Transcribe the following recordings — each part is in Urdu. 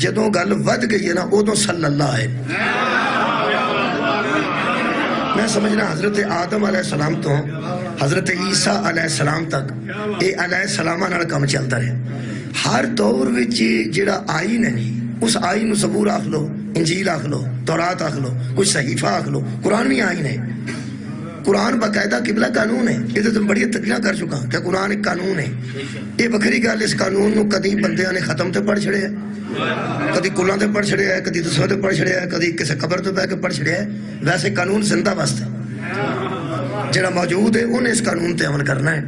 جدوں گل ود گئی ہے نا ادوں صلی اللہ ہے. میں سمجھنا حضرت آدم علیہ السلام تو حضرت عیسیٰ علیہ السلام تک اے علیہ السلام نال کم چلتا رہے. ہر دور وچ جڑا آئین ہے اس آئین زبور آکھ لو، انجیل آکھ لو، تورات آکھ لو، کچھ صحیفہ آکھ لو، قرآن بھی آئین ہے. قرآن باقاعدہ قبلہ قانون ہے. یہ تو بڑی تقریریں کر چکا کہ قرآن ایک قانون ہے. یہ بکری گل اس قانون نو کدی بندیاں نے ختم تے پڑھ چھڑے ہے، کدی کلاں تے پڑھ چھڑے ہے، کدی دسویں تے پڑھ چھڑے ہے، کدی کسی قبر تے بیٹھ کے پڑھ چھڑے ہے. ویسے قانون زندہ واسطے جڑا موجود ہے انہیں اس قانون تے عمل کرنا ہے.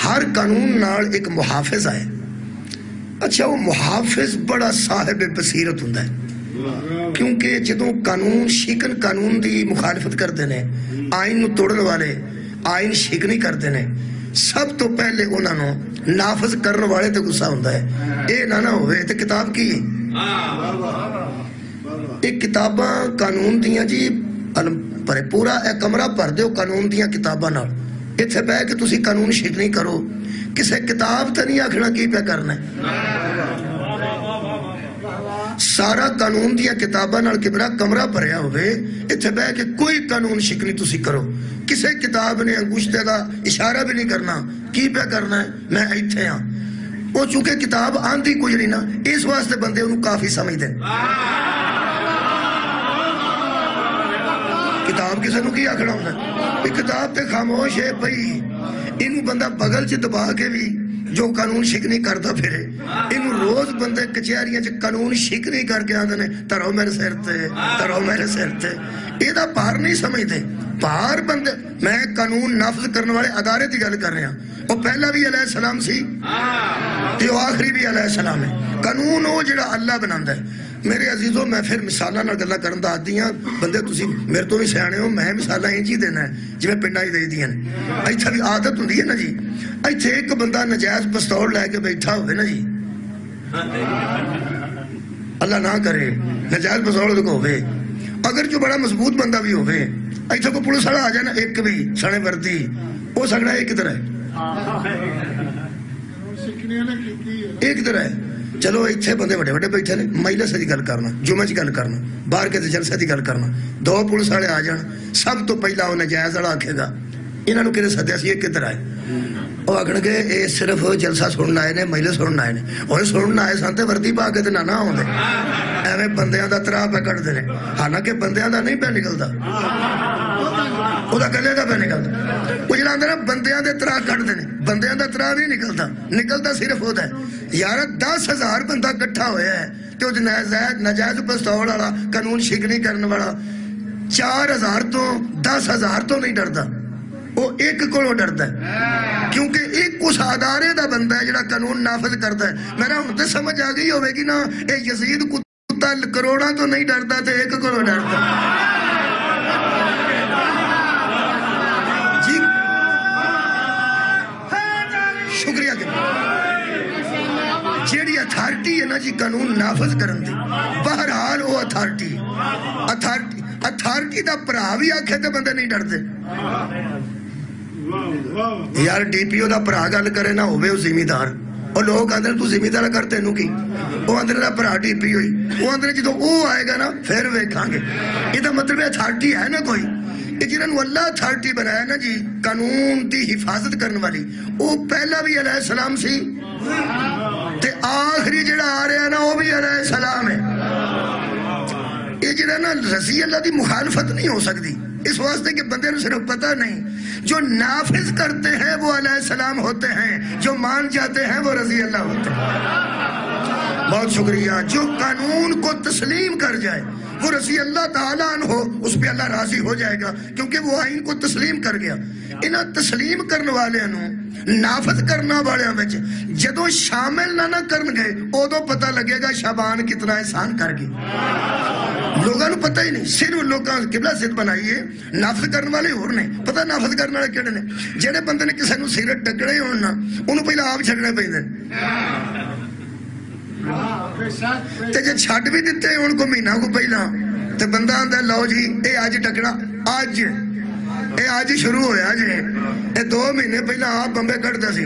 ہر قانون نال ایک محافظ ہے. اچھا وہ محافظ بڑا صاحب بصیرت ہوندا ہے، کیونکہ جدوں قانون شکن قانون دی مخالفت کرتے ہیں، آئین نو توڑن والے آئین شکنی کرتے ہیں، سب تو پہلے انہاں نو نافذ کرنے والے تے غصہ ہوندا ہے. اے نہ ہوئے تے کتاب کی ایک کتاباں قانون دیاں جی پر پورا اے کمرہ بھر دیو قانون دیاں کتاباں نال. اتھے بہ کے تسی قانون شکنی کرو، کسے کتاب تے نہیں آکھنا کی پہ کرنا ہے. سارا قانون دیا کتاباں نال کبرا کمرہ بھریا ہوئے، اتھے بہ کے کوئی قانون شکنی تسی کرو، کسے کتاب نے انگوشتے کا اشارہ بھی نہیں کرنا کی پہ کرنا ہے میں ایتھے ہاں. وہ چونکہ کتاب آندھی کوئی نہیں نا، اس واسطے بندے انہوں کافی سمجھ دیں. کتاب کسے نو کی آکھنا ہوتا ہے؟ کتاب تے خاموش ہے بھئی، انہوں بندہ بغل چ دبا کے بھی جو قانون شکنی کرتا پھرے. انہوں روز بندے کچہریاں چ قانون شکنی کر کے آندے نے ترو میرے سر تے، ترو میرے سر تے. یہ دا پار نہیں سمجھتے. پار بندے میں قانون نافذ کرنے والے ادارے دی گل کر رہے ہیں. وہ پہلا بھی علیہ السلام سی تے آخری بھی علیہ السلام ہے. قانون وہ جڑا اللہ بناندا ہے. میرے عزیزوں میں پھر مثالاں نال گلاں کرن دا عادی ہاں. بندے تسی میرے تو بھی سیانے ہو، میں مثالاں انج ہی دینا ہے جویں پنڈاں ہی دے دیاں نے. ایتھے بھی عادت ہوندی ہے نا جی، ایتھے ایک بندہ نجائز پستول لے کے بیٹھا ہوئے نا جی، اللہ نہ کرے نجائز پستول کو ہوئے، اگر جو بڑا مضبوط بندہ بھی ہوئے، ایتھے کو پولیس والا آ جائے نا ایک بھی سنے وردی وہ سکڑا ایک طرح ہے، ایک طرح ہے. چلو ایتھے بندے بڑے بڑے بیٹھے نے، مجلس دی گل کرنا، جمعہ دی گل کرنا، باہر کے جلسے دی گل کرنا، دو پولیس والے آ جان، سب تو پہلا وہ نجائز والا آکھے گا انہاں نو کدے سدیا سی ایک طرح ہے. وہ آخر کے یہ صرف جلسہ سننا آئے نے، مجلس سننا آئے نے. اور سننا آئے سن تے وردی پا کے تے نہ آوندے، ایویں بندیاں دا تراہ پہ کٹدے نے. حالانکہ بندیاں دا نہیں پہ نکلدا، وہ گلے دا پہ نکلدا. وہ جڑا آندا نا بندیاں دے تراہ کٹدے نے، بندیاں دا تراہ نہیں نکلدا، نکلدا صرف ہوتا ہے. یار 10,000 بندہ کٹھا ہویا ہے تے وہ نجائز پستول والا قانون شکنی کرنے والا 4,000 تو 10,000 تو نہیں ڈردا، وہ ایک کو ڈرتا ہے، کیونکہ ایک اس ادارے دا بندہ ہے جڑا قانون نافذ کرتا ہے. میرا ہن تے سمجھ آ گئی ہوے گی نا، اے یزید کتا کروڑاں تو نہیں ڈرتا تے ایک کو ڈرتا. جی شکریہ کہ جیڑی اتھارٹی ہے نا جی قانون نافذ کرن دی، بہرحال وہ اتھارٹی دا پرا بھی آکھے تے بندے نہیں ڈرتے. یار ڈی پی او دا پرا گل کرے نہ ہوئے وہ ذمہ اور لوگ آندے تو ذمہ دار کرتے نو کی، وہ آندے دا پرا ڈی پی ہوئی، وہ آندے جدو وہ آئے گا نا پھر ویکھاں گے. یہ دا مطلب اتھارٹی ہے نا کوئی. یہ جنہاں نو اللہ اتھارٹی بنایا نا جی قانون دی حفاظت کرنے والی، وہ پہلا بھی علیہ السلام سی تے آخری جڑا آ رہا ہے نا وہ بھی علیہ السلام ہے. یہ جڑا نا رضی اللہ دی مخالفت نہیں ہو سکتی، اس واسطے کہ بندے نے صرف پتہ نہیں. جو نافذ کرتے ہیں وہ علیہ السلام ہوتے ہیں، جو مان جاتے ہیں وہ رضی اللہ ہوتے ہیں. بہت شکریہ. جو قانون کو تسلیم کر جائے وہ رضی اللہ تعالیٰ عنہ ہو، اس پہ اللہ راضی ہو جائے گا، کیونکہ وہ آئین کو تسلیم کر گیا. انہاں تسلیم کرنے والے نافذ کرنا والے جدو شامل نہ کرن گئے ادو پتہ لگے گا شابان کتنا احسان کر گئے. لوگوں نے پتہ ہی نہیں، صرف لوگوں قبلہ ضد بنائیے. نافذ کرنے والے اور نے پتہ نافذ کرنے والے کہڑے نے. جہے بندے نے کسی نے سیرت ڈگڑے ہونا انہوں پہلے آپ چھڑنے پہ جی چھٹ بھی دیتے ان کو مہینہ کو پہلا تو بندہ آتا ہے لو جی اے آج ڈگڑا، آج یہ آج شروع ہویا جی، یہ 2 مہینے پہلا آپ بمبے کٹتا سی.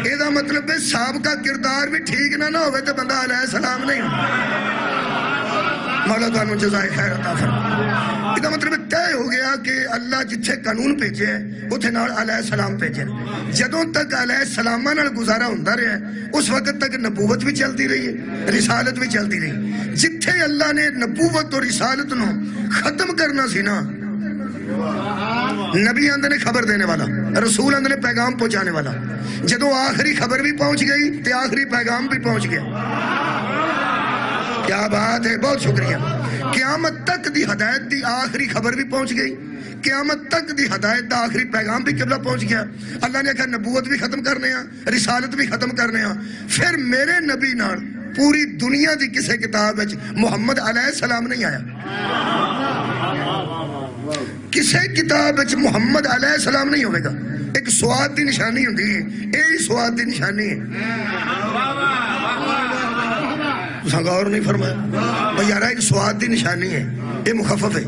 یہ مطلب ہے سابقہ کردار بھی ٹھیک نہ ہوئے تو بندہ علیہ السلام نہیں ہوتا. مولا تانوں جزائے خیر عطا فرمائے. یہ مطلب طے ہو گیا کہ اللہ جتھے قانون بھیجے اتھے نال علیہ السلام بھیجے. جدوں تک علیہ السلام نال گزارا ہوندا رہا اس وقت تک نبوت بھی چلتی رہی ہے، رسالت بھی چلتی رہی. جتھے اللہ نے نبوت اور رسالت نو ختم کرنا سی نا، نبی آندے نے خبر دینے والا، رسول آندے نے پیغام پہنچانے والا. جدوں آخری خبر بھی پہنچ گئی تے آخری پیغام بھی پہنچ گیا. کیا بات ہے، بہت شکریہ. قیامت تک دی ہدایت دی آخری خبر بھی پہنچ گئی، قیامت تک دی ہدایت دا آخری پیغام بھی قبلہ پہنچ گیا. اللہ نے کہا نبوت بھی ختم کرنے ہاں، رسالت بھی ختم کرنے ہاں. پھر میرے نبی نال پوری دنیا دی کسے کتاب وچ محمد علیہ السلام نہیں آیا. کسے کتاب وچ محمد علیہ السلام نہیں ہوئے گا. ایک سواد دی نشانی ہوندی ہے، یہی سواد دی نشانی ہے. غور نہیں فرمایا یارا، ایک سواد دی نشانی ہے، یہ مخفف ہے.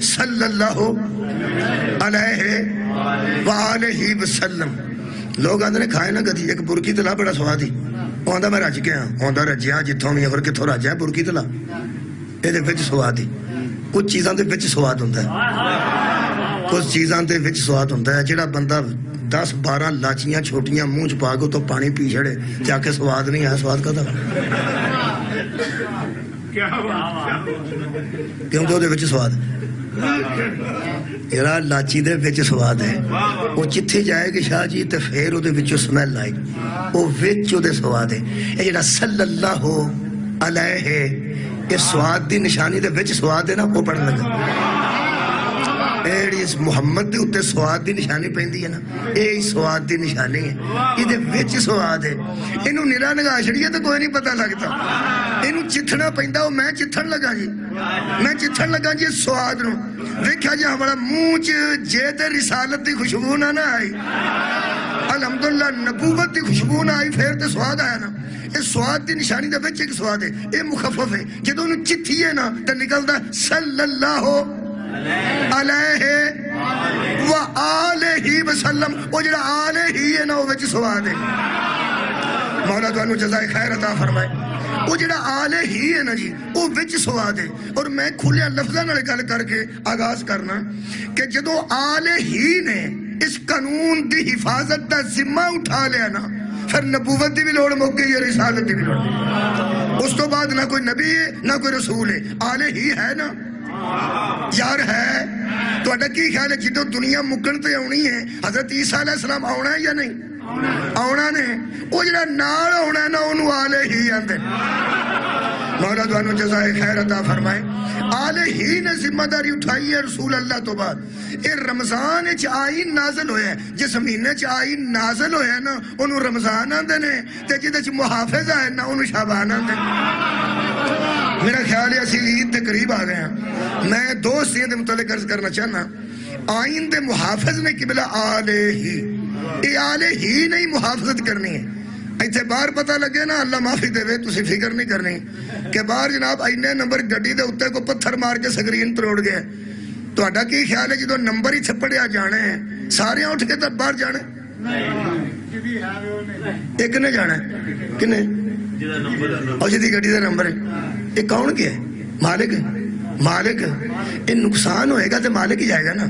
صلی اللہ علیہ وآلہ وسلم. لوگ آندے نے کھائے نہ کدی ایک برکی تلا بڑا سواد ہی. آندا میں رج گیا، آندا رجیا جتھوں بھی اور کتھوں رجیا برکی تلا. یہ وچ سواد ہی. کچھ چیزاں دے وچ سواد ہوندا ہے، کچھ چیزاں دے وچ سواد ہوندا ہے. جڑا بندہ 10-12 لاچیاں چھوٹیاں منہ چ پا کے تو پانی پی چھڑے جا کے سواد نہیں آیا، سواد کدا کیونکہ وہ وچ سواد یارا، لاچی دے وچ سواد ہے. وہ جتھے جائے گی شاہ جی تے پھر وہ وچوں سمیل آئے گی، وہ وچ وہ سواد ہے. یہ جڑا صلی اللہ علیہ، یہ سواد دی نشانی دے وچ سواد ہے نا، وہ پڑھن لگا. ایڑی اس محمد دے اتے سواد دی نشانی پہندی ہے نا، یہ سواد دی نشانی ہے. یہ دے وچ سواد ہے. انہوں نرا نگاہ چھڑیے تو کوئی نہیں پتہ لگتا. انہوں چتھنا پہندہ ہو، میں چتھن لگا جی، میں چتھن لگا جی سواد نو. دیکھا جی ہمارا منہ جے تے رسالت دی خوشبو نہ آئی، الحمدللہ نبوت دی خوشبو نہ آئی، پھر تے سواد آیا نا. یہ سواد دی نشانی دے وچ ایک سواد ہے، یہ مخفف ہے. جدو انہوں چتھی ہے نا تو نکلدا صلی اللہ علیہ وآلہ وسلم. وہ جڑا آلہ ہی ہے نا وہ وچ سواد ہے. مولا تانوں جزائے خیر عطا فرمائے. وہ جڑا آلہ ہی ہے نا جی، وہ وچ سواد ہے. اور میں کھلے لفظاں نال گل کر کے آغاز کرنا کہ جدو آلہ ہی نے اس قانون دی حفاظت دا ذمہ اٹھا لیا نا، پھر نبوت دی بھی لوڑ مک گئی ہے، رسالت دی بھی لوڑ. اس تو بعد نہ کوئی نبی ہے نہ کوئی رسول ہے، آلہ ہی ہے نا یار ہے. تو اڈا کی خیال ہے جدو دنیا مکن تے آنی ہے، حضرت عیسیٰ علیہ السلام آنا ہے یا نہیں آنا نے؟ وہ جڑا نال آنا ہے نا انہوں آلہ ہی آندے. مولا تانوں جزائے خیر عطا فرمائے. آلہ ہی نے ذمہ داری اٹھائی ہے رسول اللہ تو بعد. یہ رمضان چ آئین نازل ہویا ہے، جس مہینے چ آئین نازل ہویا ہے نا انہوں رمضان آندے نے، تے جدے چ محافظ آئے نا انہوں شعبان آندے. میرا خیال ہے اسی عید دے قریب آ گئے ہیں. میں 2 چیزیں دے متعلق عرض کرنا چاہنا. آئین دے محافظ نے قبلہ آلہ ہی، یہ آلہ ہی نہیں محافظت کرنی ہے. ایتھے باہر پتہ لگے نا، اللہ معافی دے وے تسی فکر نہیں کرنی کہ باہر جناب اینے نمبر گڈی دے اتے کو پتھر مار کے سکرین توڑ گئے. تہاڈا کی خیال ہے جدوں نمبر ہی چھپڑیا جانے ہیں سارے اٹھ کے تو باہر جانے؟ ایک نے جانا ہے کنے؟ اور جدی گڈی دا نمبر ہے یہ کون کیا ہے؟ مالک ہے. مالک یہ نقصان ہوئے گا تو مالک ہی جائے گا نا.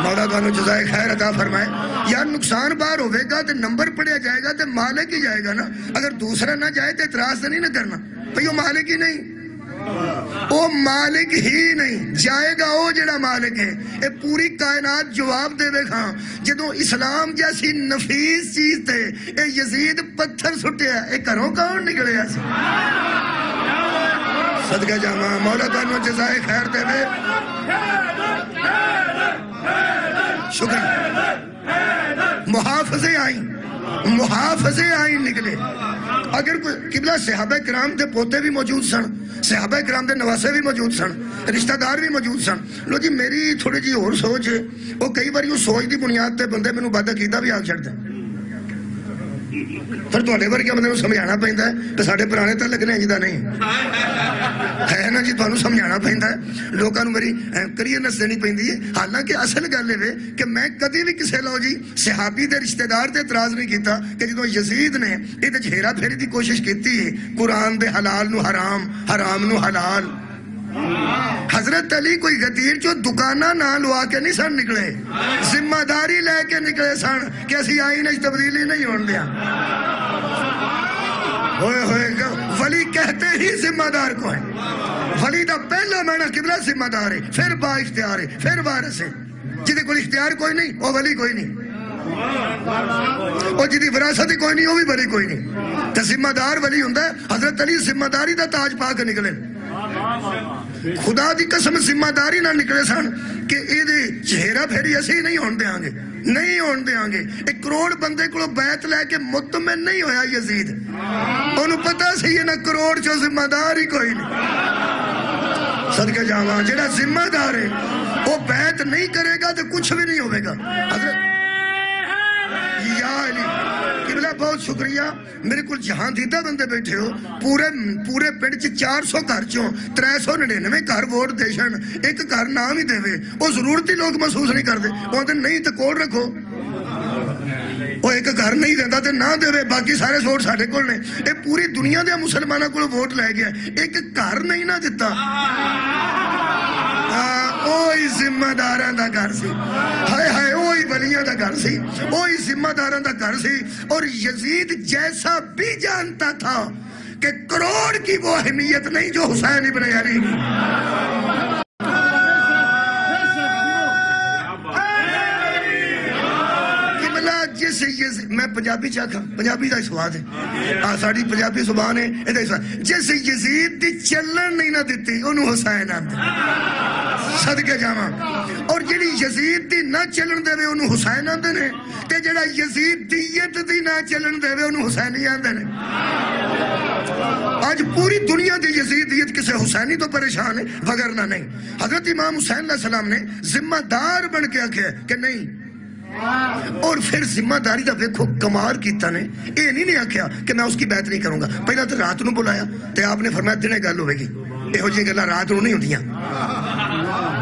مولا تانوں جزائے خیر عطا فرمائے. یار نقصان باہر ہوئے گا تو نمبر پڑھیا جائے گا تو مالک ہی جائے گا نا. اگر دوسرا نہ جائے تو اعتراض تو نہیں نہ کرنا بھئی وہ مالک ہی نہیں، وہ مالک ہی نہیں جائے گا. وہ جڑا مالک ہے یہ پوری کائنات جواب دے کھاں. جدوں اسلام جیسی نفیس چیز تے اے یزید پتھر سٹیا، اے گھروں کون نکلے ایسے؟ صدقہ جامع مولا تانوں جزائے خیر دے وے. شکر. محافظے آئیں، محافظے آئیں نکلے. اگر کوئی قبلہ صحابہ کرام دے پوتے بھی موجود سن، صحابہ کرام دے نواسے بھی موجود سن، رشتہ دار بھی موجود سن. لو جی میری تھوڑی جی اور سوچ ہے، وہ کئی بار یہ سوچ دی بنیاد تے بندے میں نو بد عقیدہ بھی آگ چھڑ دیں. ਫਿਰ ਤੁਹਾਡੇ ਵਰਗੇ ਬੰਦੇ ਨੂੰ ਸਮਝਾਉਣਾ ਪੈਂਦਾ ਤੇ ਸਾਡੇ ਪੁਰਾਣੇ ਤਾਂ ਲੱਗਣੇ ਜਿੱਦਾਂ ਨਹੀਂ ਹੈ ਨਾ ਜੀ। ਤੁਹਾਨੂੰ ਸਮਝਾਉਣਾ ਪੈਂਦਾ, ਲੋਕਾਂ ਨੂੰ ਮੇਰੀ ਕਲੀਅਰਨੈਸ ਦੇਣੀ ਪੈਂਦੀ ਹੈ। ਹਾਲਾਂਕਿ ਅਸਲ ਗੱਲ ਇਹ ਵੇ ਕਿ ਮੈਂ ਕਦੇ ਵੀ ਕਿਸੇ ਲਓ ਜੀ ਸਹਾਬੀ ਦੇ ਰਿਸ਼ਤੇਦਾਰ ਤੇ ਇਤਰਾਜ਼ ਨਹੀਂ ਕੀਤਾ ਕਿ ਜਦੋਂ ਯਜ਼ੀਦ ਨੇ ਇਹਦੇ 'ਚ ਹੇਰਾ ਫੇਰੀ ਦੀ ਕੋਸ਼ਿਸ਼ ਕੀਤੀ ਹੈ, ਕੁਰਾਨ ਦੇ ਹਲਾਲ ਨੂੰ ਹਰਾਮ, ਹਰਾਮ ਨੂੰ ਹਲਾਲ। حضرت علی کوئی غدیر چو دکانہ نہ لوا کے نہیں سن نکلے، ذمہ داری لے کے نکلے سن کہ اسی آئین اچ تبدیلی نہیں ہون دیا۔ ہوئے ہوئے ولی کہتے ہی ذمہ دار کو ہے، ولی دا پہلا معنی قبلہ ذمہ دار ہے، پھر با اختیار ہے، پھر وارث ہے۔ جدے کوئی اختیار کوئی نہیں وہ ولی کوئی نہیں، اور جدی وراثت کوئی نہیں وہ بھی ولی کوئی نہیں۔ تو ذمہ دار ولی ہوندا ہے۔ حضرت علی ذمہ داری دا تاج پا کے نکلے، خدا دی قسم ذمہ داری نہ نکلے سن کہ یہ ہیرا پھیری اسی نہیں ہون دیاں گے، نہیں ہون دیاں گے۔ 1 کروڑ بندے کو بیعت لے کے مطمئن نہیں ہویا یزید، انہوں پتہ سی یہ نہ کروڑ چو ذمہ دار ہی کوئی نہیں۔ صدقہ جاواں جڑا ذمہ دار ہے وہ بیعت نہیں کرے گا تو کچھ بھی نہیں ہوئے گا۔ حضرت یا علی قبلہ بہت شکریہ، میرے کل جہاں دیدہ بندے بیٹھے ہو، پورے پنڈ 400 گھر چوں 399 گھر ووٹ دیشن، ایک گھر نام ہی دے وے، وہ ضرورتی لوگ محسوس نہیں کر دے، وہ دن نہیں تو کول رکھو، وہ ایک گھر نہیں دیتا تو نہ دے وے، باقی سارے ووٹ ساڑھے کول نے۔ اے پوری دنیا دے مسلمانہ کو ووٹ لے گیا، ایک گھر نہیں نہ دیتا، اوہی ذمہ داران دا گھر سی، ہائے ہائے اوہی ولیاں دا گھر سی، اوہی ذمہ داران دا گھر سی۔ اور یزید جیسا بھی جانتا تھا کہ کروڑ کی وہ اہمیت نہیں جو حسین ابن علی کی۔ میں پنجابی چاکھا، پنجابی دا سواد ہے، ساڑی پنجابی زبان ہے، جیسے یزید دی چلن نہیں نہ دیتی انہوں حسین آندے، صدقے جاواں۔ اور جڑی یزید دی نہ چلن دے وے انہوں حسین آندے نے، تے جڑا یزید دیت دی نہ چلن دے وے انہوں حسینی آندے نے۔ آج پوری دنیا دی یزیدیت کسے حسینی تو پریشان ہے، وگرنہ نہیں۔ حضرت امام حسین علیہ السلام نے ذمہ دار بن کے آکھے کہ نہیں، اور پھر ذمہ داری دا ویکھو کمال کیتا نے، اے نہیں آکھیا کہ میں اس کی بیعت نہیں کروں گا۔ پہلا تو رات نو بلایا تے آپ نے فرمایا دنے گل ہوئے گی، اے ہو جی گلا رات نو نہیں ہوندیاں،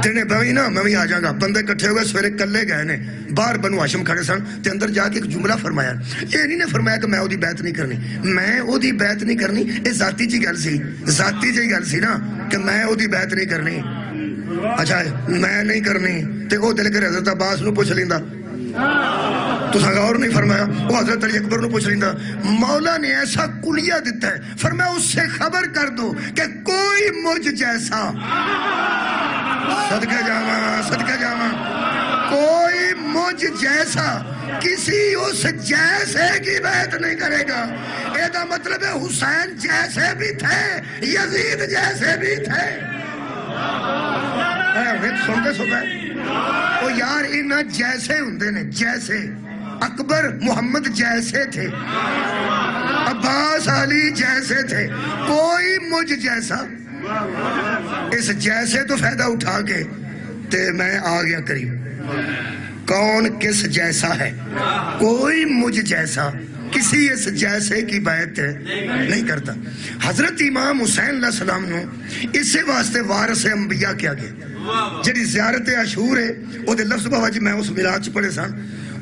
دنے بھوی نا میں بھی آ جاؤں گا۔ بندے کٹھے ہوئے سویرے کلے گئے نے، باہر بنو ہاشم کھڑے سن تے اندر جا کے ایک جملہ فرمایا، اے نہیں نے فرمایا کہ میں او دی بیعت نہیں کرنی، میں او دی بیعت نہیں کرنی، اے ذاتی جی گل سی، ذاتی جی گل سی نا کہ میں او دی بیعت نہیں کرنی۔ اچھا میں نہیں کرنی تے او دل کر حضرت عباس نو پوچھ لیندا، تو غور نہیں فرمایا، وہ حضرت علی اکبر نو پوچھ لیندا۔ مولا نے ایسا کلیہ دیتا ہے، فرمایا اس سے خبر کر دو کہ کوئی مجھ جیسا، صدقہ جاواں، صدقہ جاواں، کوئی مجھ جیسا کسی اس جیسے کی بیعت نہیں کرے گا۔ ایدہ مطلب ہے حسین جیسے بھی تھے، یزید جیسے بھی تھے۔ سنتے سنتے وہ یار انہاں جیسے ہوندے نے، جیسے اکبر محمد جیسے تھے، عباس علی جیسے تھے، کوئی مجھ جیسا۔ اس جیسے تو فائدہ اٹھا کے تے میں آ گیا قریب، کون کس جیسا ہے؟ کوئی مجھ جیسا کسی اس جیسے کی بیعت نہیں کرتا۔ حضرت امام حسین علیہ السلام نو اسے واسطے وارث انبیاء کیا گیا۔ جڑی زیارت عاشور ہے وہ دے لفظ بابا جی میں اس میلاد چ پڑھے سن،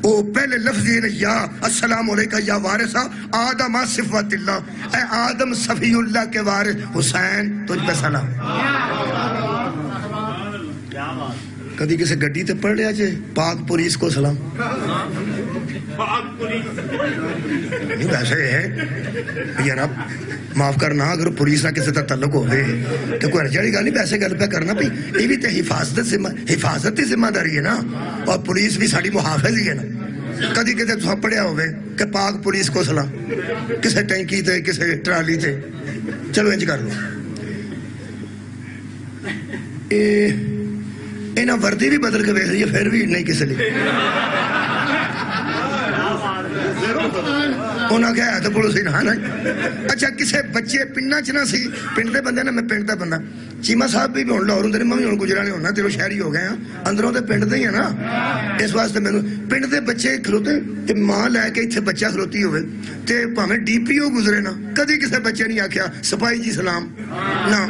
وہ پہلے لفظ یہ یا السلام علیکہ یا وارثہ آدم صفوت اللہ، اے آدم صفی اللہ کے وارث حسین تجھ پہ سلام۔ کدی کسی گڈی تے پڑھ لیا جے پاک پولیس کو سلام؟ نہیں ویسے ہے یار، معاف کرنا اگر پولیس نہ کسی تا تعلق ہوئے تو کوئی رجاڑی گل نہیں، ویسے گل پہ کرنا پی، یہ بھی تے حفاظت کی ذمہ داری ہے نا، اور پولیس بھی ساری محافظ ہی ہے نا۔ کدی کدی تو پڑھیا ہوئے کہ پاک پولیس کو سلام، کسی ٹینکی تے کسی ٹرالی تے، چلو انج کر لو۔ اینا وردی بھی بدل کے بیٹھ رہی ہے پھر بھی نہیں کسی لئے، انہاں کہا ہے تو پڑوسی نہ نا. اچھا کسے بچے پنڈاں چ نہ سی, پنڈ دے بندے نا, میں پنڈ دا بندہ, چیمہ صاحب بھی ہن لاہور ہوندے نے, میں بھی ہن گجرانے ہونا, تیرو شہری ہو گئے ہاں, اندروں تے پنڈ دے ہی ہیں نا. اس واسطے مینوں پنڈ دے بچے کھلوتے تے ماں لے کے ایتھے بچہ کھلوتی ہوئے تے بھاویں ڈی پی او گزرے نا, کدی کسے بچے نہیں آکھیا سپاہی جی سلام نہ.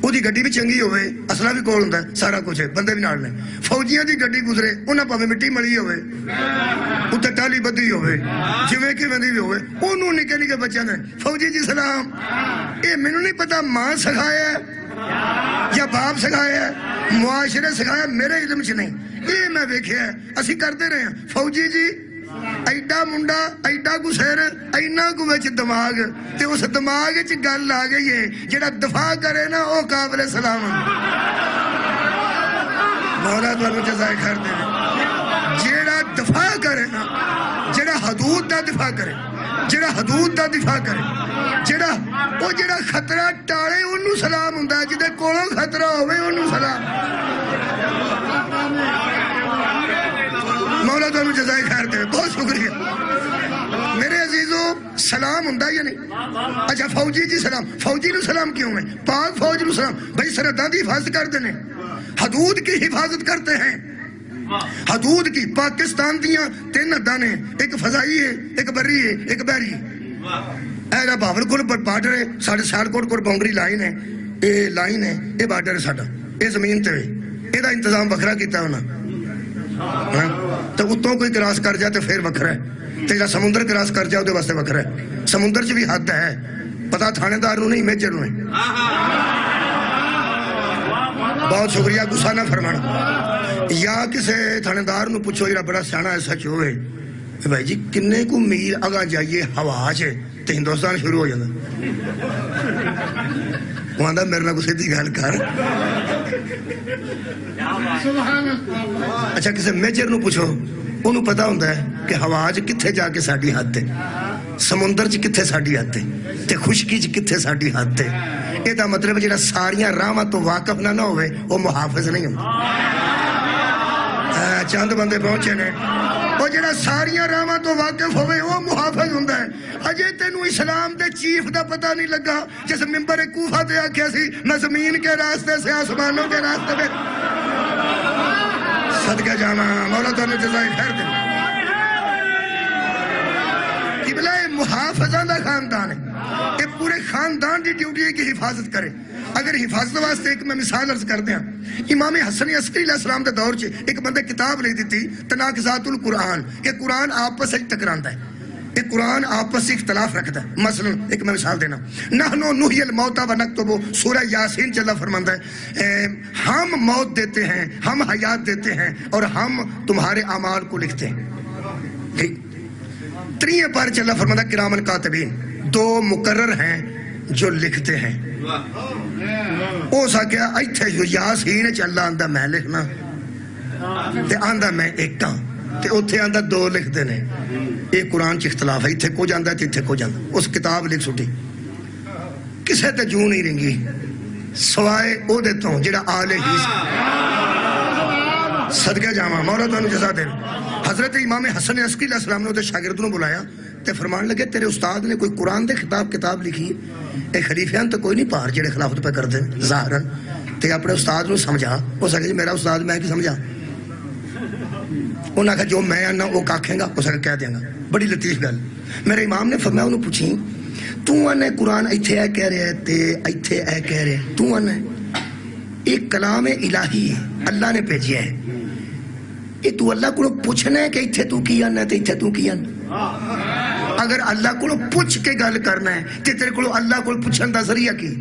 وہ گڈی بھی چنگی ہوئے, اصلہ بھی کول ہوندا ہے, سارا کچھ ہے, بندے بھی نال نے. فوجیاں دی گڈی گزرے, انہاں پاویں مٹی ملی ہوئے, اتنے ٹالی بدھی ہوئے, جویں کیویں دی بھی ہوئے, انہوں نکے نکے بچیاں نے فوجی جی سلام. اے مینوں نہیں پتا ماں سکھایا ہے یا باپ سکھایا ہے, معاشرے سکھایا, میرے علم چ نہیں. یہ میں ویکھیا ہے, اسی کرتے رہے ہیں. فوجی جی ایڈا منڈا, ایڈا کو سر, اینا کو وچ دماغ, تے اس دماغ چ گل آ گئی ہے جڑا دفاع کرے نا او قابل سلام. مولا تانوں جزائے خیر دے. جڑا دفاع کرے نا, جڑا حدود دا دفاع کرے, جڑا حدود دا دفاع کرے, جڑا خطرہ ٹالے انہوں سلام ہوندا ہے, جدے کولوں خطرہ ہوئے انہوں سلام. مولا تانوں جزائے خیر دے, بہت شکریہ. میرے عزیزو سلام ہوندا یا نہیں؟ اچھا فوجی جی سلام, فوجی نو سلام کیوں ہے؟ پاک فوج نو سلام, بھائی سرحداں دی حفاظت کرتے ہیں, حدود کی حفاظت کرتے ہیں. حدود کی پاکستان دیاں 3 حداں نے, ایک فضائی ہے, ایک بری ہے, ایک بحری ہے. ایرا باولپور پر بارڈر ہے, ساڑھے سیالکوٹ کو باؤنڈری لائن ہے, اے لائن ہے, اے بارڈر ہے ساڑھا, اے زمین تے ہے, اے دا انتظام وکھرا کیتا ہے انہاں. تو اتوں کوئی کراس کر جائے تو پھر وکھرا ہے, تے جا سمندر کراس کر جائے دے واسطے وکھرا ہے. سمندر چ بھی حد ہے, پتہ تھانے دار نوں نہیں, میجر نوں ہے. بہت شکریہ, غصہ نہ فرمانا. یا کسے تھانے دار نوں پوچھو جڑا بڑا سیاںا ایسا ہوئے, بھائی جی کنے کو میل اگاں جائیے ہوا چ تے ہندوستان شروع ہو جاتا. وہ آندا میرے نال سیدھی گل کر. اچھا کسے میجر نو پوچھو, انہوں پتا ہوندہ ہے کہ ہوا چ کتھے جا کے ساڈی حد ہے, سمندر چ کتھے ساڈی حد ہے, تے خشکی چ کتھے ساڈی حد ہے. یہ دا مطلب جڑا ساریاں راہاں تو واقف نہ ہوئے وہ محافظ نہیں ہوندا. چند بندے پہنچے نے, وہ جڑا ساریاں راہاں تو واقف ہوئے وہ محافظ ہوندا ہے. اجے تینوں اسلام دے چیف دا پتہ نہیں لگا جس ممبر کوفہ تے آکھیا سی میں زمین کے راستے سے آسمانوں کے راستے میں. صدقہ جانا, مولا تعالی جزائے خیر دے. قبلہ محافظہ دا خاندان ہے, یہ پورے خاندان دی ڈیوٹی ہے کہ حفاظت کرے. اگر حفاظت واسطے ایک میں مثال عرض کر دیا, امام حسن عسکری علیہ السلام دے دور چ ایک بندے کتاب لکھ دیتی تناقضات القرآن, کہ قرآن آپس سے ٹکراندا ہے, یہ قرآن آپس سے اختلاف رکھتا ہے. مثلا ایک میں مثال دینا, نحنو نحی الموتى ونکتب, سورہ یاسین چ اللہ فرماندا ہے ہم موت دیتے ہیں, ہم حیات دیتے ہیں, اور ہم تمہارے اعمال کو لکھتے ہیں. ٹھیک. 3 بار چ اللہ فرماندا کرامن کاتبین, 2 مقرر ہیں جو لکھتے ہیں. او سا کیا ایتھے یاسین چ اللہ آندا میں لکھنا تے آندا میں ایک ہاں, تے اوتھے آندا 2 لکھتے نے. یہ قرآن چ اختلاف ہے, ایتھے کو جاندا تے ایتھے کو جاندا. اس کتاب لکھ سٹی, کسے تے جو نہیں رنگی سوائے او دے تو جڑا آلے ہی. صدقہ جاواں, مولا تانوں جزا دے. حضرت امام حسن عسکری علیہ السلام نے تے شاگرد نوں بلایا تے فرمان لگے تیرے استاد نے کوئی قرآن دے کتاب لکھی ہے, اے خلیفیاں تو کوئی نہیں پار جڑے خلافت پہ کر دیں ظاہراً, تے اپنے استاد نوں سمجھا. ہو سکے جی میرا استاد میں کی سمجھا, انہاں کہا جو میں آنا وہ کاکھیں گا, ہو سکے کہہ دیں گا. بڑی لطیف گل. میرے امام نے فرمایا انہوں پوچھی تو آنے قرآن ایتھے اے کہہ رہے تے ایتھے اے کہہ رہے, تو آنے ایک کلام الہی ہے, اللہ نے بھیجیا ہے, یہ تو اللہ کو پوچھنا ہے کہ ایتھے تو کی آنا تے ایتھے تو کی آنا. اگر اللہ کو پوچھ کے گل کرنا ہے تے تیرے کو اللہ کو پوچھن دا ذریعہ کی.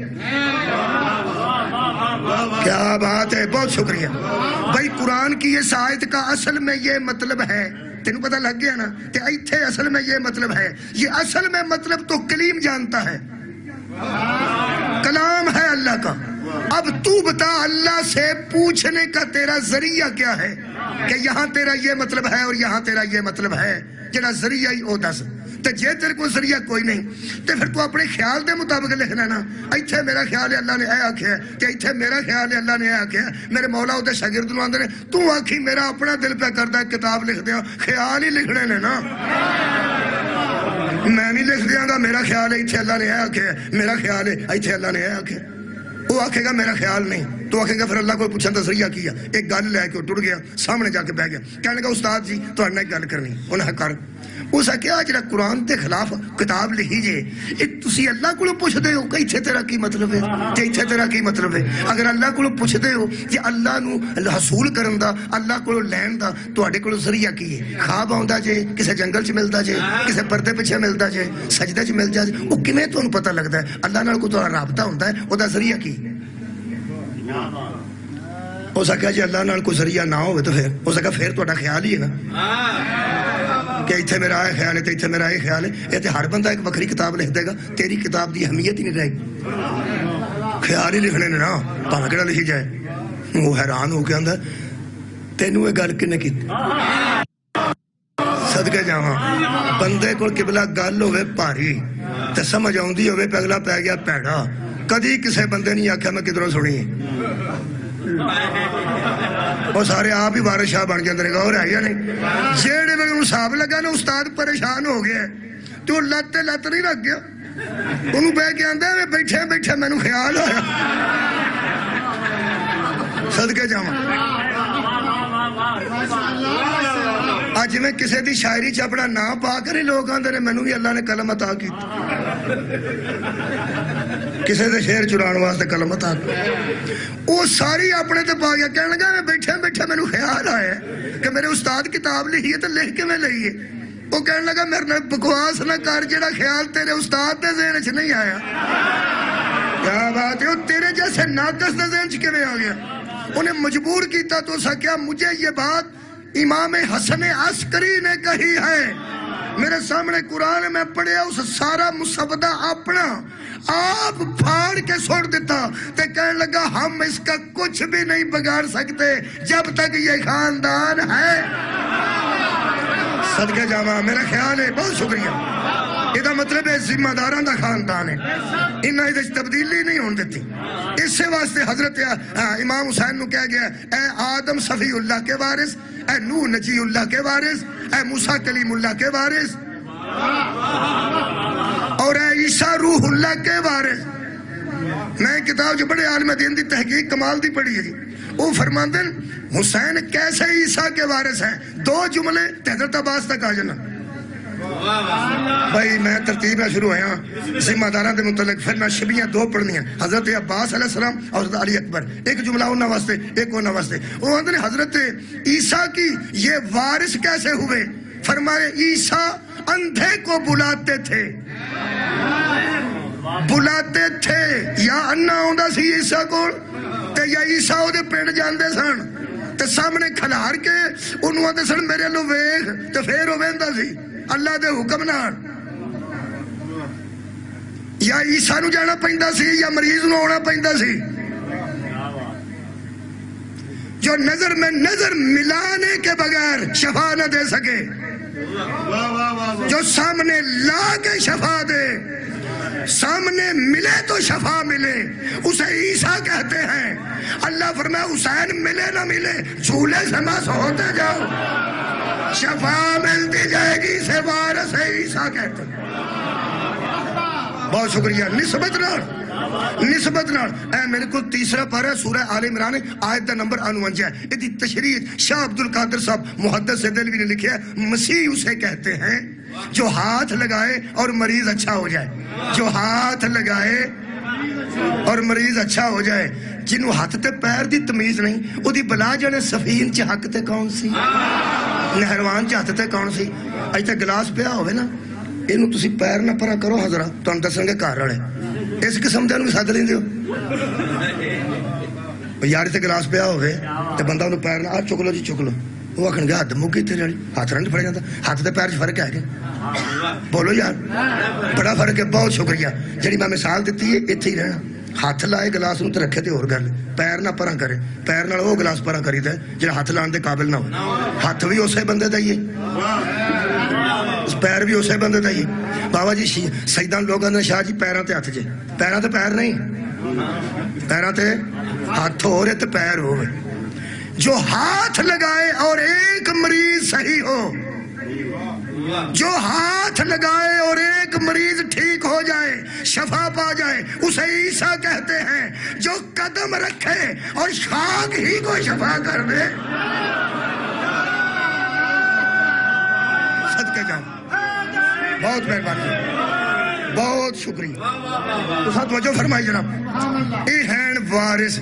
کیا بات ہے, بہت شکریہ بھائی. قرآن کی اس آیت کا اصل میں یہ مطلب ہے, تینوں پتہ لگ گیا نا, کہ ایتھے اصل میں یہ مطلب ہے. یہ اصل میں مطلب تو کلیم جانتا ہے, کلام ہے اللہ کا. اب تو بتا اللہ سے پوچھنے کا تیرا ذریعہ کیا ہے, کہ یہاں تیرا یہ مطلب ہے اور یہاں تیرا یہ مطلب ہے. جڑا ذریعہ ہی او دس. تے جے تیرے کو ذریعہ کوئی نہیں تے پھر تو اپنے خیال دے مطابق لکھنا نا. ایتھے میرا خیال ہے اللہ نے اے آکھیا ہے, تے ایتھے میرا خیال ہے اللہ نے اے آکھیا ہے. میرے مولا او دے شاگرد نوں آندے نے تو آکھی میرا اپنا دل پہ کردا کتاب لکھ دیاں, خیال ہی لکھنے نے نا. میں بھی لکھ دیاں گا میرا خیال ہے اتھے اللہ نے آکھیا، میرا خیال ہے اتھے اللہ نے آکھیا، وہ آکھے گا میرا خیال نہیں، تو آکھے گا پھر اللہ کو پوچھن دا ذریعہ کیا، ایک گل لے کے ٹر گیا، سامنے جا کے بہ گیا، کہنے لگا استاد جی تہاڈے نال گل کرنی، انہیں کر اس آکھیا جڑا قرآن دے خلاف کتاب لکھی جے اے تسی اللہ کو پوچھدے ہو کہ اتھے تیرا کی مطلب ہے تے اتھے تیرا کی مطلب ہے؟ اگر اللہ کو پوچھدے ہو کہ اللہ نو حصول کرن دا، اللہ کو لین دا تہاڈے کول ذریعہ کی ہے؟ خواب آوندا جے، کسے جنگل چ ملدا جے، کسے پردے پیچھے ملدا جے، سجدے چ مل جا جے، او کیویں تانوں پتہ لگدا ہے اللہ نال کوئی تہاڈا رابطہ ہوندا ہے، او دا ذریعہ کی؟ ہو سکتا جی اللہ نال کوئی ذریعہ نہ ہوئے تو ہو سکتا پھر تہاڈا خیال ہی ہے نا کہ اتھے میرا آئے خیال ہے تے اتھے میرا آئے خیال ہے، یہ تے ہر بندہ ایک وکری کتاب لکھ دے گا، تیری کتاب دی اہمیت ہی نہیں رہے گی، خیال ہی لکھنے نے نا پانا کیڑا لکھی جائے۔ وہ حیران ہو کے آندا تینوں یہ گل کنے کیتی؟ صدقے جاواں بندے کول قبلہ گل ہوے بھاری تے سمجھ آوندی ہوے تے اگلا پی گیا پیڑا، کدی کسے بندے نہیں آکھیا میں کدھروں سنی وہ سارے آپ ہی وارث شاہ بن جاندے نے، اور ہے یا نہیں؟ جیڑے ویلے حساب لگا نا استاد پریشان ہو گیا تو لت نہیں رکھ گیا، انہوں بہ کے آندا ہے بیٹھے بیٹھے مینوں خیال آیا، صدقے جاواں اج میں کسے دی شاعری چ اپنا نام پا کر لوگ آندے نے مینوں بھی اللہ نے قلم عطا کیتی، کسے دے شعر چران واسطے قلم عطا کی، وہ ساری اپنے تے پا گیا، کہنے لگا میں بیٹھے بیٹھے مینوں خیال آیا کہ میرے استاد کتاب لکھی ہے تو لکھ کے میں لئی ہے، وہ کہنے لگا میرے نال بکواس نہ کر، جڑا خیال تیرے استاد دے ذہن چ نہیں آیا، کیا بات ہے، وہ تیرے جیسے ناقص دے ذہن چ کیویں آ گیا؟ انہیں مجبور کیتا تو اسا کیا مجھے یہ بات امام حسن عسکری نے کہی ہے، میرے سامنے قرآن میں پڑھیا، اس سارا مسودہ اپنا آپ پھاڑ کے چھوڑ دیتا تے کہنے لگا ہم اس کا کچھ بھی نہیں بگاڑ سکتے جب تک یہ خاندان ہے۔ صدقہ جاواں میرا خیال ہے، بہت شکریہ، یہ مطلب ہے ذمہ داران دا خاندان ہے، انہاں ادھر تبدیلی نہیں ہون دیتی، اس سے واسطے حضرت امام حسین نو کہہ گیا اے آدم صفی اللہ کے وارث، اے نوح نجی اللہ کے وارث، اے موسیٰ کلیم اللہ کے وارث، اور اے عیسیٰ روح اللہ کے وارث۔ میں کتاب جو بڑے عالم دین دی تحقیق کمال دی پڑھی ہے جی، وہ فرماندن حسین کیسے عیسیٰ کے وارث ہیں، دو جملے حضرت عباس تک آ جانا۔ بھائی میں ترتیب میں شروع ہویا ذمہ داران دے متعلق، پھر میں شبیاں دو پڑھنی ہیں، حضرت عباس علیہ السلام اور حضرت علی اکبر، ایک جملہ انہاں واسطے ایک انہاں واسطے۔ وہ اندر حضرت عیسیٰ کی یہ وارث کیسے ہوئے؟ فرمائے عیسیٰ اندھے کو بلاتے تھے یا انا ہوندا سی عیسیٰ کو تے یا عیسیٰ او دے پنڈ جاندے سن تے سامنے کھلار کے انہوں آتے سن میرے لو ویکھ تے پھر او ویندا سی اللہ دے حکم نال، یا عیسیٰ نو جانا پیندا سی یا مریض نو آنا پیندا سی، جو نظر میں نظر ملانے کے بغیر شفا نہ دے سکے، جو سامنے لا کے شفا دے، سامنے ملے تو شفا ملے، اسے عیسیٰ کہتے ہیں۔ اللہ فرمایا حسین ملے نہ ملے جھولے سے مس ہوتے جاؤ، شفا ملتی جائے گی، اسے وارث عیسیٰ کہتے ہیں۔ بہت شکریہ، نسبت نال اے میرے کو تیسرا پارہ سورہ آل عمران آیت دا نمبر 49 ہے، ادھی تشریح شاہ عبدالقادر صاحب محدث دہلوی نے لکھا ہے، مسیح اسے کہتے ہیں جو ہاتھ لگائے اور مریض اچھا ہو جائے، جو ہاتھ لگائے اور مریض اچھا ہو جائے، جنہوں ہاتھ تے پیر دی تمیز نہیں، او دی بلا جانے سفین چ حق تے کون سی، نہروان چ ہاتھ تے کون سی، اج تے گلاس پیا ہوئے نا اینو تسی پیر نہ پرا کرو حضرات تانوں دسن گے گھر والے اس قسم دے نوں سد لیندے ہو، یار تے گلاس پیا ہوئے تے بندہ انہوں پیر نہ آ چک لو جی چک لو، وہ آکھن گے حد مکی تیرے والی، ہاتھ نہیں پھڑ جاتا، ہاتھ تے پیر چ فرق ہے کہ بولو یار، بڑا فرق ہے۔ بہت شکریہ، جڑی میں مثال دیتی ہے ایتھے ہی رہنا، ہاتھ لائے گلاس نوں تے رکھے تے اور گل، پیر نہ پراں کرے، پیر نال وہ گلاس پراں کریدا ہے جڑا ہاتھ لان دے قابل نہ ہو، ہاتھ بھی اسے بندے دا ہی ہے، پیر بھی اسے بندے دا ہی ہے۔ بابا جی سیدان لوگاں نے شاہ جی پیراں تے ہاتھ جے، پیراں تے پیر نہیں، پیراں تے ہاتھ ہو رہے تے پیر ہوئے، جو ہاتھ لگائے اور ایک مریض صحیح ہو، جو ہاتھ لگائے اور ایک مریض ٹھیک ہو جائے، شفا پا جائے، اسے عیسیٰ کہتے ہیں۔ جو قدم رکھے اور خاک ہی کو شفا کر دے، صدقے جاؤں۔ بہت مہربانی، بہت شکریہ۔ تو ساتھ وجہ فرمائی جناب، یہ ہیں وارث،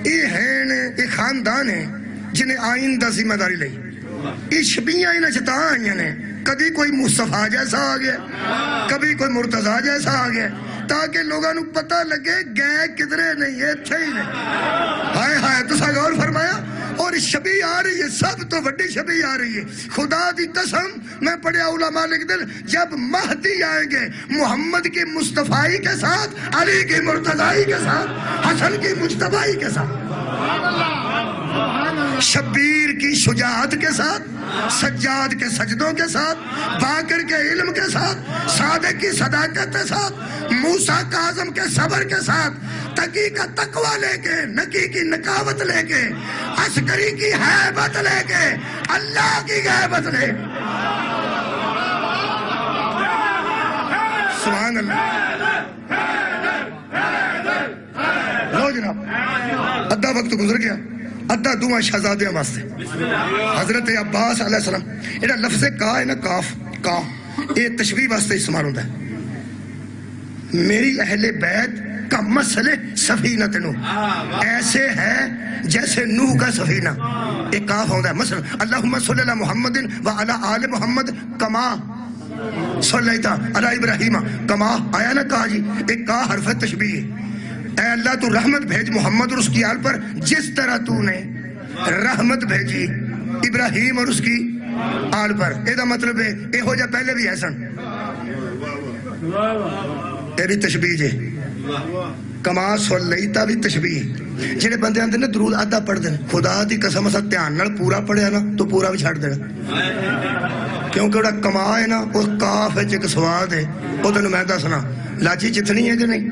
یہ ہیں یہ خاندان ہے جنہیں آئین دا ذمہ داری لئی۔ یہ شبیاں انہیں چتا آئیاں نے، کبھی کوئی مصطفیٰ جیسا آ گیا، کبھی کوئی مرتضیٰ جیسا آ گیا، تاکہ لوگوں نے پتہ لگے گئے کدھرے نہیں ہے، تھے ہی نہیں۔ ہائے ہائے، تو سا غور فرمایا۔ اور شبی آ رہی ہے، سب تو بڑی شبی آ رہی ہے۔ خدا دی قسم، میں پڑھیا علماء لکھ دل، جب مہدی آئیں گے محمد کی مصطفیٰ کے ساتھ، علی کی مرتضیٰ کے ساتھ، حسن کی مجتبی کے ساتھ، شبیر کی شجاعت کے ساتھ، سجاد کے سجدوں کے ساتھ، باقر کے علم کے ساتھ، صادق کی صداقت کے ساتھ، موسیٰ کاظم کے صبر کے ساتھ، تقی کا تقوی لے کے، نکی کی نکاوت لے کے، عسکری کی ہیبت لے کے، اللہ کی غیبت لے کے۔ سبحان اللہ۔ لو جناب، ادھا وقت گزر گیا، ادھا دعا شہزادیاں واسطے۔ حضرت عباس علیہ السلام، یہ لفظ کا ہے نا، کاف کا، یہ تشبیہ واسطے استعمال ہوتا ہے۔ میری اہل بیت کا مسئلہ سفینہ نوح ایسے ہے جیسے نوح کا سفینہ، ایک کاف ہوتا ہے۔ مثلا اللہم صلی اللہ محمد وعلی آل محمد کما صلیتا علی ابراہیم، کما آیا نا کہا جی، ایک کا حرف تشبیہ ہے۔ اے اللہ تو رحمت بھیج محمد اور اس کی آل پر جس طرح تو نے رحمت بھیجی ابراہیم اور اس کی آل پر۔ یہ مطلب ہے یہ ہو جا پہلے بھی ہے سن، یہ بھی تشبیہ جے، کما صلیتا بھی تشبیہ۔ جنہیں بندے آندے نے درود آدھا پڑھ دیں، خدا دی قسم اسا دھیان نال پورا پڑھیا نا تو پورا بھی چھاڑ دینا، کیونکہ وہ کما ہے نا، اس کاف ہے ایک سواد ہے، وہ تینوں میں دسنا لاچی چتنی ہے کہ نہیں،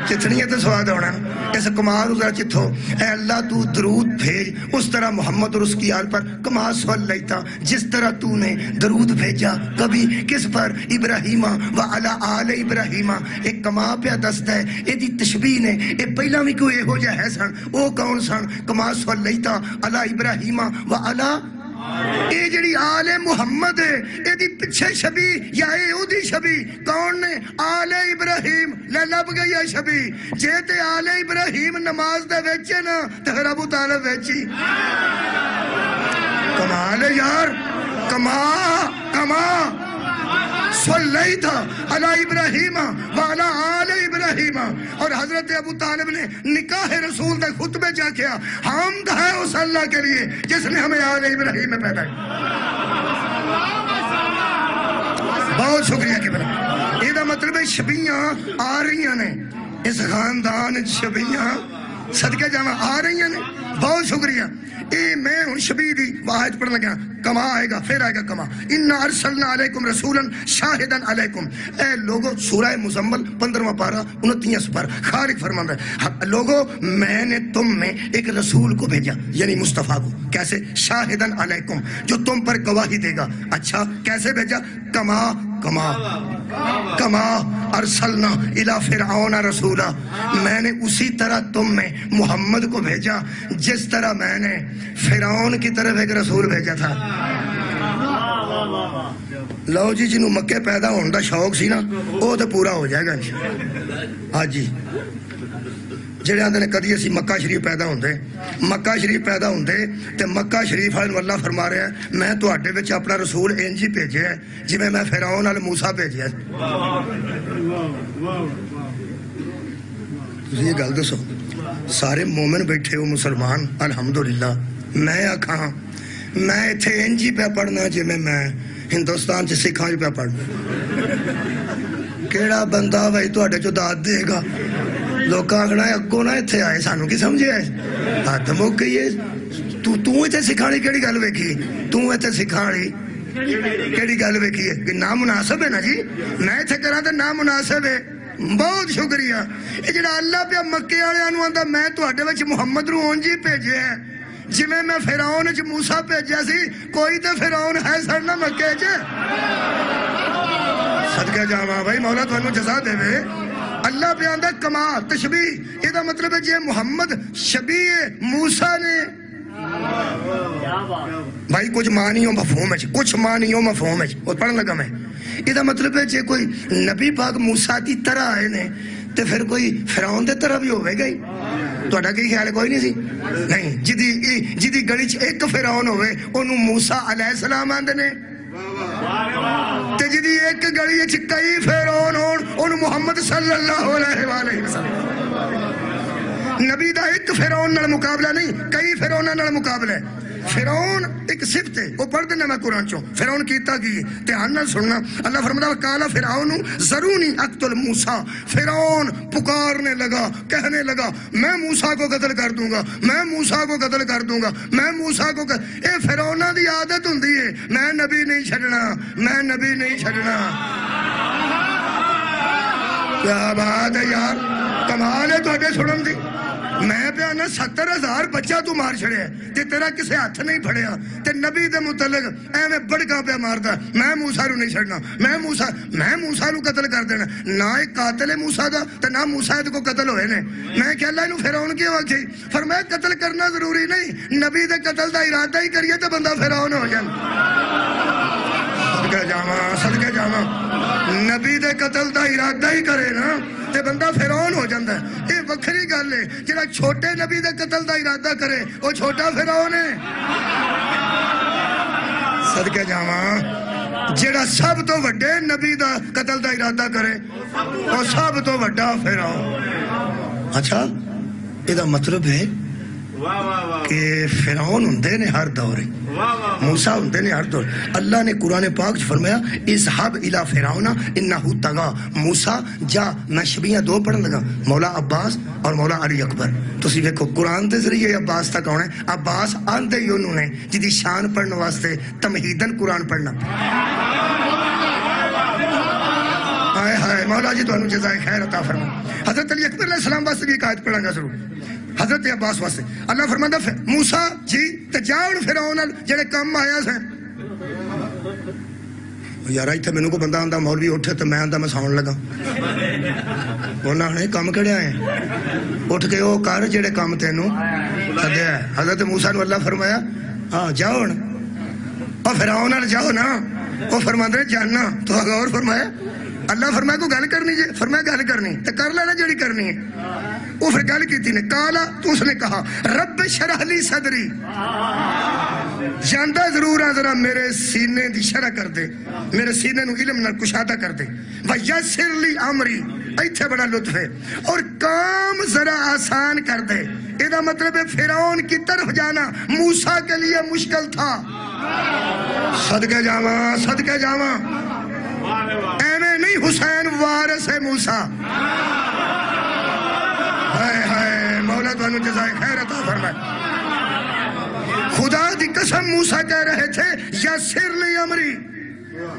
چتنی ہے تو سواد ہونا، اس کمار ذرا چتھو۔ اے اللہ تو درود بھیج اس طرح محمد اور اس کی آل پر، کما صلیتا جس طرح تو نے درود بھیجا کبھی کس پر، ابراہیم وعلی آل ابراہیم۔ ایک کما پہ دستا ہے، یہ دی تشبیہ نے، یہ پہلا بھی کوئی ہو جا ہے سن، وہ کون سن؟ کما صلیتا علی ابراہیم وعلی، اے جڑی آل محمد ہے، اے دی پچھے شبی یا اے او دی شبی کون نے؟ آل ابراہیم۔ لے لب گئی ہے شبی، جے تے آل ابراہیم نماز دے ویچے نا تہر ابو طالب ویچی۔ کمال ہے یار، کما صلیتا علی ابراہیم وعلی آل ابراہیم۔ اور حضرت ابو طالب نے نکاح رسول دے خطبے جا کیا، حمد ہے اس اللہ کے لیے جس نے ہمیں آل ابراہیم میں پیدا کیا۔ بہت شکریہ کہ بنا، یہ دا مطلب ہے شبیاں آ رہی ہیں، اس خاندان شبیاں صدقے جانا آ رہی ہیں۔ بہت شکریہ۔ اے میں ہن شبی دی واحد پڑھنا گیا، کما آئے گا، پھر آئے گا کما۔ اِنَّا أَرْسَلْنَا عَلَيْكُمْ رَسُولًا شَاهِدًا عَلَيْكُمْ۔ اے لوگو، سورہ مزمل 15واں پارہ 29 پر خالق فرماتا ہے، لوگو میں نے تم میں ایک رسول کو بھیجا، یعنی مصطفیٰ کو۔ کیسے؟ شاہدن علیکم، جو تم پر گواہی دے گا۔ اچھا کیسے بھیجا؟ کما ارسلنا الی فرعون رسولا، میں نے اسی طرح تم میں محمد کو بھیجا جس طرح میں نے فرعون کی طرف ایک رسول بھیجا تھا۔ لو جی، جنہوں مکے پیدا ہونے دا شوق سی نا، وہ تو پورا ہو جائے گا انشاءاللہ۔ ہاں جی، جڑے آندے نے کدی اسی مکہ شریف پیدا ہوندے، مکہ شریف پیدا ہوندے تے مکہ شریف والے اللہ فرما رہا ہے میں تواڈے وچ اپنا رسول انج ہی بھیجیا ہے جویں میں فرعون نال موسیٰ بھیجیا۔ تسی یہ گل دسو، سارے مومن بیٹھے ہو مسلمان الحمدللہ، میں آکھاں میں ایتھے انج ہی پہ پڑھنا جویں میں ہندوستان چ سکھاں پہ پڑھنا، کیڑا بندہ بھائی تواڈے چوں داد دے گا؟ لوگ آگنا ہے اگو نہ اتھے آئے، سانو کی سمجھے آئے؟ ہاتھ موک گئی ہے، تو اتھے سکھاڑی کیڑی گل ویکھی؟ تو اتھے سکھاڑی کیڑی گل ویکھی ہے کہ نامناسب ہے نا جی، میں اتھے کراں تے نامناسب ہے۔ بہت شکریہ۔ یہ جڑا اللہ پہ مکے والے آنو آندا میں تواڈے وچ محمد نو اونج ہی بھیجیا ہے، جی میں فرعون چ موسیٰ بھیجا سی کوئی تے فرعون ہے سن نہ مکے چ صدقہ جاواں بھائی مولا تانوں جزا دے اللہ پہ آندہ کمال تشبیح یہ دا مطلب ہے جی محمد شبیہ موسیٰ نے بھائی کچھ معنی ہو مفہوم ہے کچھ معنی ہو مفہوم ہے وہ پڑھن لگا میں یہ دا مطلب ہے جی کوئی نبی پاک موسیٰ دی طرح آئے نے تے پھر کوئی فرعون دے طرح بھی ہوئے گئی تو اڈا کئی خیال ہے کوئی نہیں سی نہیں جدی گڑی چ ایک فرعون ہوئے انہوں موسیٰ علیہ السلام آندے نے تے جدی ایک گڑی چ کئی فرعون ہون انہوں محمد صلی اللہ علیہ وآلہ وسلم نبی دا ایک فرعون نال مقابلہ نہیں کئی فرعون نال مقابلہ ہے فرعون ایک صفت ہے وہ پڑھ دینا میں قرآن چوں فرعون کیتا کی دھیان نال سننا اللہ فرماتا ہے قال فرعون ذرونی اقتل موسیٰ فرعون پکارنے لگا کہنے لگا میں موسیٰ کو قتل کر دوں گا میں موسیٰ کو قتل کر دوں گا میں موسیٰ کو اے فرعونہ دی عادت ہوندی ہے میں نبی نہیں چھڑنا میں نبی نہیں چھڑنا کیا بات ہے یار کمال ہے تو سنن دی میں پہ آنا 70,000 بچہ تو مار چھڑے تے تیرا کسے ہاتھ نہیں پھڑیا تے نبی دے متعلق میں بڑکا پہ ماردا میں موسیٰ رو نہیں چھڑنا میں موسیٰ رو قتل کر دینا نہ ایک قاتل موسیٰ دا تے نہ موسیٰ کو قتل ہوئے نے میں کہ اللہ انہوں فرعون کی وقت ہی فرمایا قتل کرنا ضروری نہیں نبی دے قتل دا ارادہ ہی کریے تو بندہ فرعون ہو جائے صدقہ جاواں نبی دے قتل دا ارادہ ہی کرے نا تے بندہ فرعون ہو جاندہ ہے یہ وکھری گل ہے جڑا چھوٹے نبی دے قتل دا ارادہ کرے وہ چھوٹا فرعون ہے صدقہ جاواں جڑا سب تو وڈے نبی دا قتل دا ارادہ کرے وہ سب تو وڈا فرعون اچھا یہ دا مطلب ہے کہ فرعون ہندے نے ہر دور موسیٰ ہندے نے ہر دور اللہ نے قرآن پاک فرمایا اذهب الى فرعون انہو طغى موسیٰ جا میں شبیہ دو پڑھن لگا مولا عباس اور مولا علی اکبر تسی دیکھو قرآن دے ذریعے عباس تک آنا ہے عباس آندے ہی انہوں نے جدی شان پڑھنے واسطے تمہیدن قرآن پڑھنا آئے ہائے مولا جی تو انہوں جزائے خیر عطا فرما حضرت علی اکبر علیہ السلام واسطے بھی ایک آیت پڑھا گا ضرور حضرت عباس واسطے اللہ فرماتا موسیٰ جی تجاؤن فرعون جڑے کم آیا سے یار آئی تھے میں کو بندہ آندہ مولوی اٹھے تو میں آندہ میں ساؤن لگا انہوں نے کم کڑے آئے اٹھ کے وہ کار جڑے کم تینوں حضرت موسیٰ نے اللہ فرمایا ہاں جاؤن اور فرعون جاؤ نا وہ فرماتے ہیں جاننا تو غور فرمایا اللہ فرمایا کو گل کرنی جے فرمایا گل کرنی تو کر لینا جڑی کرنی ہے وہ پھر گل کی تھی نے کالا تو اس نے کہا رب شرح لی صدری جاندہ ضرور ہے ذرا میرے سینے دی شرح کر دے میرے سینے نو علم نہ کشادہ کر دے وَيَسِّرْ لِي عَمْرِي ایتھے بڑا لطف ہے اور کام ذرا آسان کر دے یہ مطلب ہے فرعون کی طرف جانا موسیٰ کے لیے مشکل تھا صدقہ جاواں ایمیں نہیں حسین وارث ہے موسیٰ مولا تو انہوں جزائے خیر عطا فرمائے خدا دی قسم موسیٰ کہہ رہے تھے یسر لی امری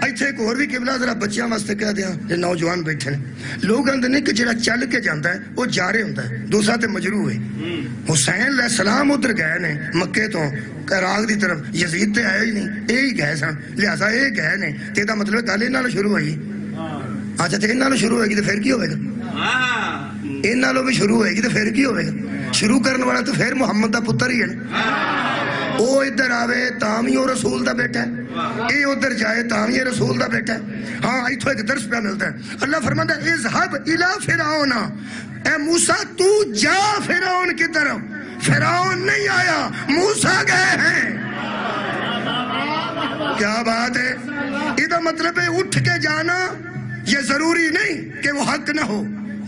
ایتھے ایک اور بھی قبلہ ذرا بچیاں واسطے کہہ دیا جو نوجوان بیٹھے ہیں لوگ اندر نہیں کہ جڑا چل کے جاندہ ہے وہ جارے ہوندہ ہے دوسرا تے مجروح ہے حسین علیہ السلام ادھر گئے نے مکے تو عراق دی طرف یزید تے آئے ہی نہیں اے ہی گئے سن لہذا اے گئے نے تیدہ مطلب گل انہاں شروع ہوئی اچھا تے انہاں شروع ہوئے گی تو پھر کی ہوئے گا انہاں لو بھی شروع ہوئے گی تو پھر کی ہوئے گا شروع کرنے والا تو پھر محمد دا پتر ہی ہے او ادھر آوے تامی او رسول دا بیٹا ہے اے ادھر جائے تامی رسول دا بیٹا ہے ہاں ایتھو ایک درس پہ ملتا ہے اللہ فرماتا ہے اذهب الى فرعون اے موسیٰ تو جا فرعون کی طرف فرعون نہیں آیا موسیٰ گئے ہیں کیا بات ہے ادھا مطلب ہے اٹھ کے جانا یہ ضروری نہیں کہ وہ حق نہ ہو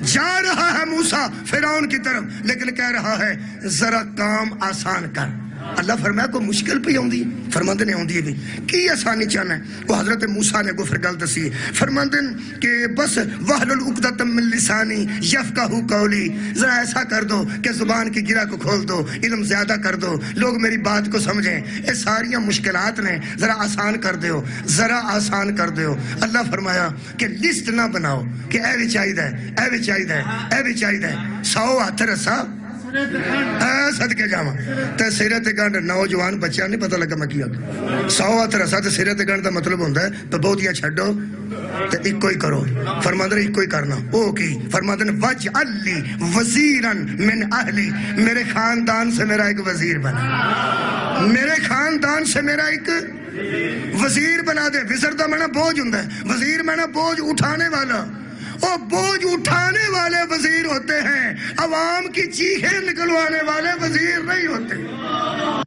جا رہا ہے موسیٰ فرعون کی طرف لیکن کہہ رہا ہے ذرا کام آسان کر اللہ فرمایا کو مشکل پہ ہوندی فرماندے نے ہوندی ہے بھی کی آسانی چاہنا ہے وہ حضرت موسیٰ نے گفر گل دسی فرماندے کہ بس وحل العقدۃ من لسانی یفقہوا قولی ذرا ایسا کر دو کہ زبان کی گرہ کو کھول دو علم زیادہ کر دو لوگ میری بات کو سمجھیں یہ ساریاں مشکلات نے ذرا آسان کر دیو ذرا آسان کر دیو اللہ فرمایا کہ لسٹ نہ بناؤ کہ اے بھی چاہیے 100 ہاتھ رسا صدقے جاواں تے سرے تے گنڈ نوجوان بچیاں نہیں پتہ لگا میں کی آکھاں 100 ہاتھ رسا تے سرے تے گنڈ دا مطلب ہوندا ہے تو بہتیاں چھڈو تے ایک ہی کرو فرماندے ایک ہی کرنا او کی فرماندے وجعل لی وزیرا من اہلی میرے خاندان سے میرا ایک وزیر بنا میرے خاندان سے میرا ایک وزیر بنا دے وزیر دا معنی بوجھ ہوندا ہے وزیر معنی بوجھ اٹھانے والا وہ بوجھ اٹھانے والے وزیر ہوتے ہیں عوام کی چیخیں نکلوانے والے وزیر نہیں ہوتے